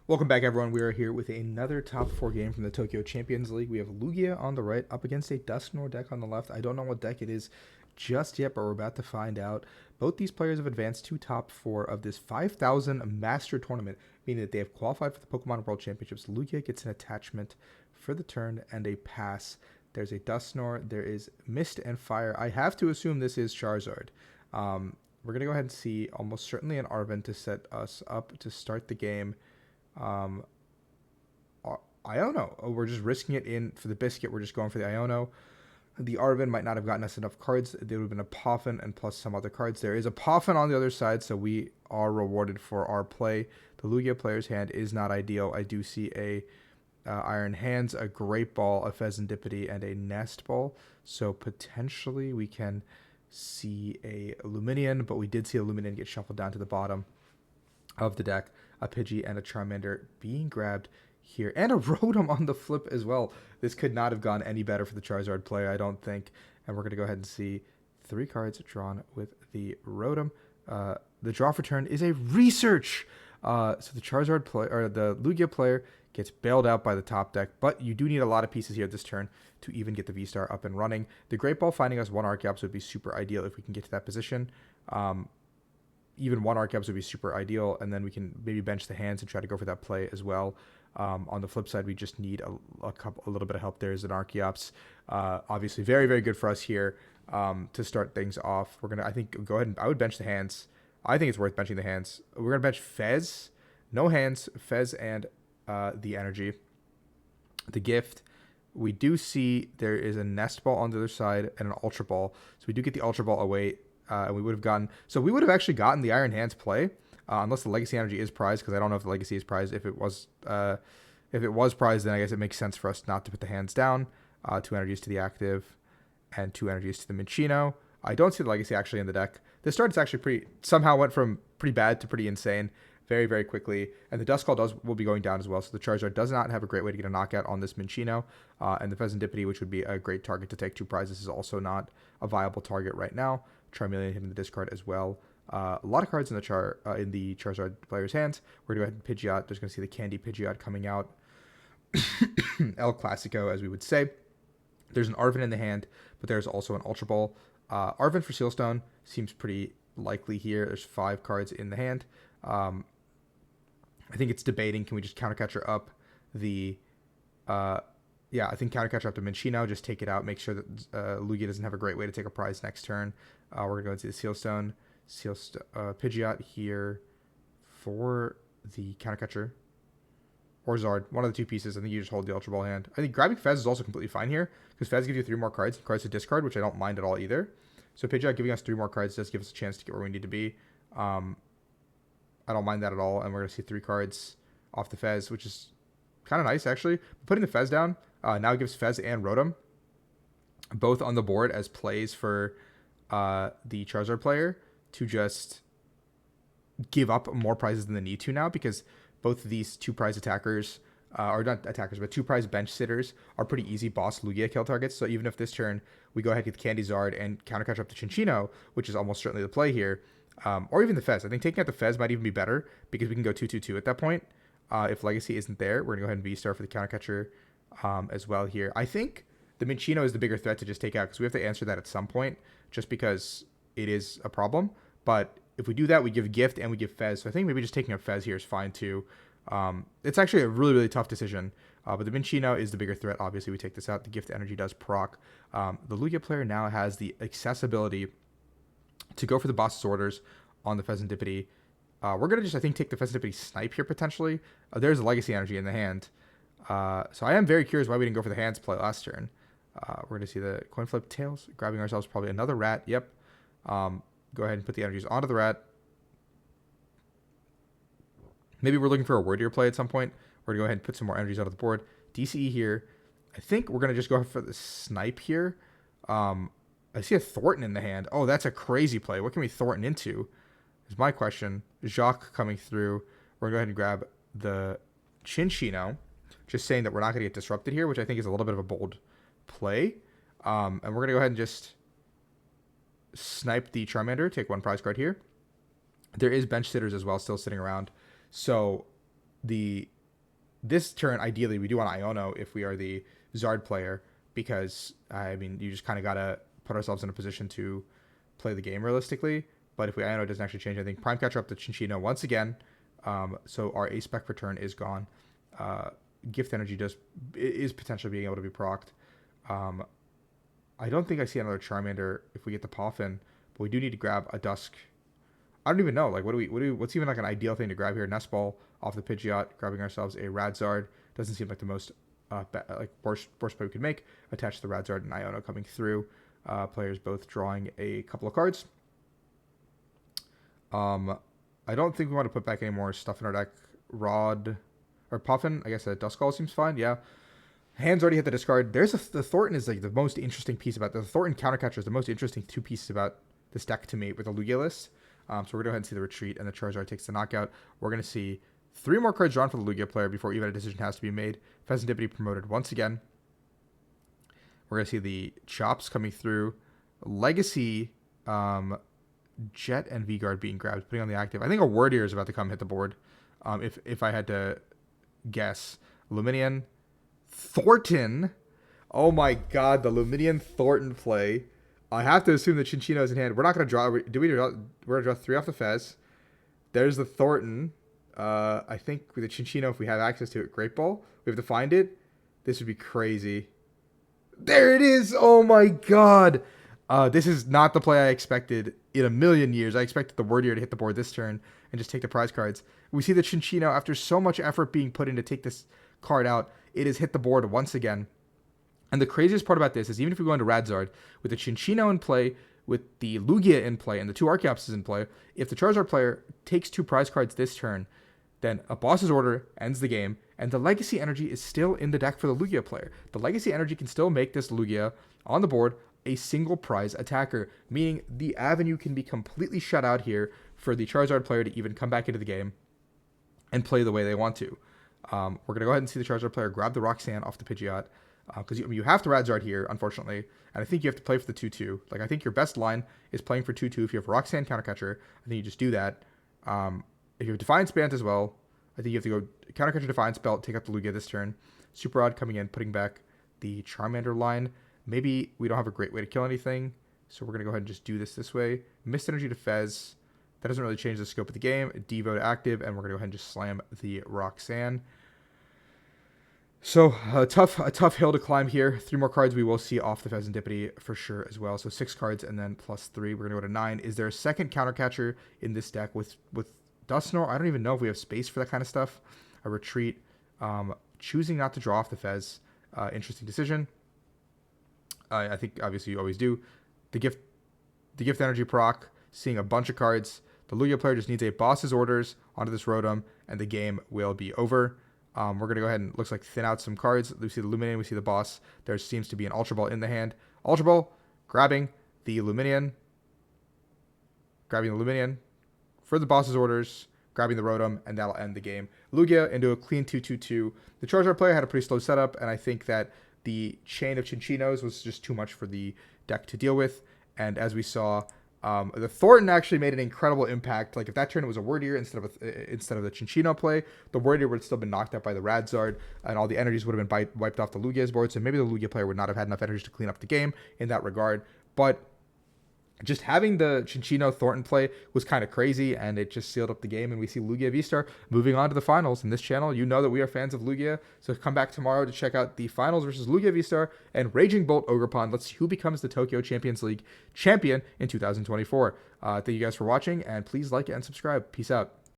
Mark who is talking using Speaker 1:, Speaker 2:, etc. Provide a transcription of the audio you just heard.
Speaker 1: Welcome back, everyone. We are here with another top 4 game from the Tokyo Champions League. We have Lugia on the right up against a Dusknoir deck on the left. I don't know what deck it is just yet, but we're about to find out. Both these players have advanced to top 4 of this 5,000 Master Tournament, meaning that they have qualified for the Pokemon World Championships. Lugia gets an attachment for the turn and a pass. There's a Dusknoir. There is Mist and Fire. I have to assume this is Charizard. We're going to go ahead and see almost certainly an Arven to set us up to start the game. Iono. Oh, we're just risking it in for the biscuit. We're just going for the Iono. The Arven might not have gotten us enough cards. There would have been a Poffin and plus some other cards. There is a Poffin on the other side, so we are rewarded for our play. The Lugia player's hand is not ideal. I do see a Iron Hands, a Great Ball, a Pheasantipity, and a Nest Ball. So potentially we can see a Luminion, but we did see a Luminion get shuffled down to the bottom of the deck. A Pidgey and a Charmander being grabbed here, and a Rotom on the flip as well. This could not have gone any better for the Charizard player, I don't think. And we're going to go ahead and see 3 cards drawn with the Rotom. The draw for turn is a Research. So the Charizard player, or the Lugia player, gets bailed out by the top deck, but you do need a lot of pieces here this turn to even get the V-Star up and running. The Great Ball finding us 1 Archeops would be super ideal if we can get to that position. Even 1 Archeops would be super ideal, and then we can maybe bench the hands and try to go for that play as well. On the flip side, we just need a little bit of help there as an Archeops. Obviously, very, very good for us here to start things off. We're going to, I think, go ahead and I would bench the hands. I think it's worth benching the hands. We're going to bench Fez, no hands, Fez and the energy. The gift, we do see there is a Nest Ball on the other side and an Ultra Ball. So we do get the Ultra Ball away. And we would have gotten, so we would have actually gotten the Iron Hands play, unless the Legacy Energy is prized, because I don't know if the Legacy is prized. If it was prized, then I guess it makes sense for us not to put the hands down. 2 energies to the active, and 2 energies to the Minccino. I don't see the Legacy actually in the deck. This start is actually somehow went from pretty bad to pretty insane very, very quickly. And the Duskull will be going down as well. So the Charizard does not have a great way to get a knockout on this Minccino. And the Pheasantipity, which would be a great target to take 2 prizes, is also not a viable target right now. Charmeleon hitting the discard as well. A lot of cards in the Charizard player's hands. We're going to go ahead and Pidgeot. There's going to see the Candy Pidgeot coming out. El Clasico, as we would say. There's an Arven in the hand, but there's also an Ultra Ball. Arven for Sealstone seems pretty likely here. There's 5 cards in the hand. I think it's debating, can we just Countercatcher up the... I think Countercatcher up to Minccino, just take it out, make sure that Lugia doesn't have a great way to take a prize next turn. We're going to go into the Sealstone, Pidgeot here for the Countercatcher. Or Zard, one of the 2 pieces. I think you just hold the Ultra Ball hand. I think grabbing Fez is also completely fine here, because Fez gives you 3 more cards to discard, which I don't mind at all either. So Pidgeot giving us 3 more cards does give us a chance to get where we need to be. I don't mind that at all, and we're going to see 3 cards off the Fez, which is kind of nice, actually. Putting the Fez down now gives Fez and Rotom both on the board as plays for the Charizard player to just give up more prizes than they need to now, because both of these 2 prize attackers, or not attackers, but 2 prize bench sitters are pretty easy boss Lugia kill targets. So even if this turn we go ahead and get Candy Zard and Countercatcher up to Cinccino, which is almost certainly the play here, or even the Fez. I think taking out the Fez might even be better, because we can go 2/2/2 at that point. If Legacy isn't there, we're going to go ahead and V-Star for the Countercatcher as well here. I think the Minccino is the bigger threat to just take out, because we have to answer that at some point, just because it is a problem. But if we do that, we give Gift and we give Fez. So I think maybe just taking a Fez here is fine too. It's actually a really, really tough decision. But the Minccino is the bigger threat. Obviously, we take this out. The Gift energy does proc. The Lugia player now has the accessibility to go for the boss's orders on the Pheasantipity. We're going to just, I think, take the Pheasantipity Snipe here potentially. There's a Legacy energy in the hand. So I am very curious why we didn't go for the hands play last turn. We're going to see the coin flip tails, grabbing ourselves probably another rat. Yep. Go ahead and put the energies onto the rat. Maybe we're looking for a wordier play at some point. We're going to go ahead and put some more energies out of the board. DCE here. I think we're going to just go for the Snipe here. I see a Thorton in the hand. Oh, that's a crazy play. What can we Thorton into is my question. Jacques coming through. We're going to go ahead and grab the Cinccino. Just saying that we're not going to get disrupted here, which I think is a little bit of a bold play. And we're going to go ahead and just snipe the Charmander, take 1 prize card here. There is bench sitters as well still sitting around. So the this turn, ideally, we do want Iono if we are the Zard player, because, I mean, you just kind of got to put ourselves in a position to play the game realistically. But if we Iono, it doesn't actually change anything. Prime Catcher up to Chinchino once again. So our A-Spec return is gone. Gift Energy is potentially being able to be procced. I don't think I see another Charmander if we get the Poffin, but we do need to grab a Dusk. I don't even know. Like, what's even like an ideal thing to grab here? Nest Ball off the Pidgeot, grabbing ourselves a Radzard. Doesn't seem like the most worst play we could make. Attach the Radzard and Iono coming through. Players both drawing a couple of cards. I don't think we want to put back any more stuff in our deck. Rod or Puffin, I guess a Duskull seems fine. Yeah. Hands already hit the discard. The Thorton is like the most interesting piece about the Thorton Countercatcher is the most interesting two pieces about this deck to me with the Lugia list. So we're going to go ahead and see the retreat, and the Charizard takes the knockout. We're going to see 3 more cards drawn for the Lugia player before even a decision has to be made. Pheasantipity promoted once again. We're going to see the Chops coming through. Legacy, Jet, and V-Guard being grabbed, putting on the active. I think a Word Ear is about to come hit the board. If I had to guess. Luminian, Thorton. Oh my god, the Luminian Thorton play. I have to assume that Chinchino is in hand. We're not going to draw. We're going to draw 3 off the Fez. There's the Thorton. I think with the Chinchino, if we have access to it, Great Ball. We have to find it. This would be crazy. There it is. Oh my god. This is not the play I expected in a million years. I expected the Word Ear to hit the board this turn and just take the prize cards. We see the Chinchino, after so much effort being put in to take this card out, it has hit the board once again. And the craziest part about this is even if we go into Radzard, with the Chinchino in play, with the Lugia in play, and the 2 Archeops in play, if the Charizard player takes 2 prize cards this turn, then a boss's order ends the game, and the Legacy Energy is still in the deck for the Lugia player. The Legacy Energy can still make this Lugia on the board a single prize attacker, meaning the avenue can be completely shut out here for the Charizard player to even come back into the game and play the way they want to. We're going to go ahead and see the Charizard player grab the Roxanne off the Pidgeot, because you have to Radzard here, unfortunately, and I think you have to play for the 2-2. Like, I think your best line is playing for 2-2. If you have Roxanne Countercatcher, I think you just do that. If you have Defiance Bant as well, I think you have to go Countercatcher, Defiance Belt, take up the Lugia this turn. Super Rod coming in, putting back the Charmander line. Maybe we don't have a great way to kill anything, so we're going to go ahead and just do this way. Mist Energy to Fez. That doesn't really change the scope of the game. Devo to active, and we're going to go ahead and just slam the Roxanne. So a tough hill to climb here. 3 more cards we will see off the Pheasantipity for sure as well. So 6 cards and then +3. We're going to go to 9. Is there a second Countercatcher in this deck with Dusknoir? I don't even know if we have space for that kind of stuff. A retreat. Choosing not to draw off the Fez. Interesting decision. I think obviously you always do. The gift energy proc. Seeing a bunch of cards. The Lugia player just needs a boss's orders onto this Rotom, and the game will be over. We're going to go ahead and, looks like, thin out some cards. We see the Luminian, we see the boss. There seems to be an Ultra Ball in the hand. Ultra Ball, grabbing the Luminian. For the boss's orders, grabbing the Rotom, and that'll end the game. Lugia into a clean 2-2-2. The Charizard player had a pretty slow setup, and I think that the chain of Chinchinos was just too much for the deck to deal with. And as we saw, the Thorton actually made an incredible impact. Like, if that turn was a Word Ear instead of the Chinchino play, the Word Ear would have still been knocked out by the Radzard, and all the energies would have been wiped off the Lugia's board. So maybe the Lugia player would not have had enough energies to clean up the game in that regard. But just having the Chinchino Thornton play was kind of crazy, and it just sealed up the game, and we see Lugia VSTAR moving on to the finals. In this channel, you know that we are fans of Lugia, so come back tomorrow to check out the finals versus Lugia VSTAR and Raging Bolt Ogerpon. Let's see who becomes the Tokyo Champions League champion in 2024. Thank you guys for watching, and please like and subscribe. Peace out.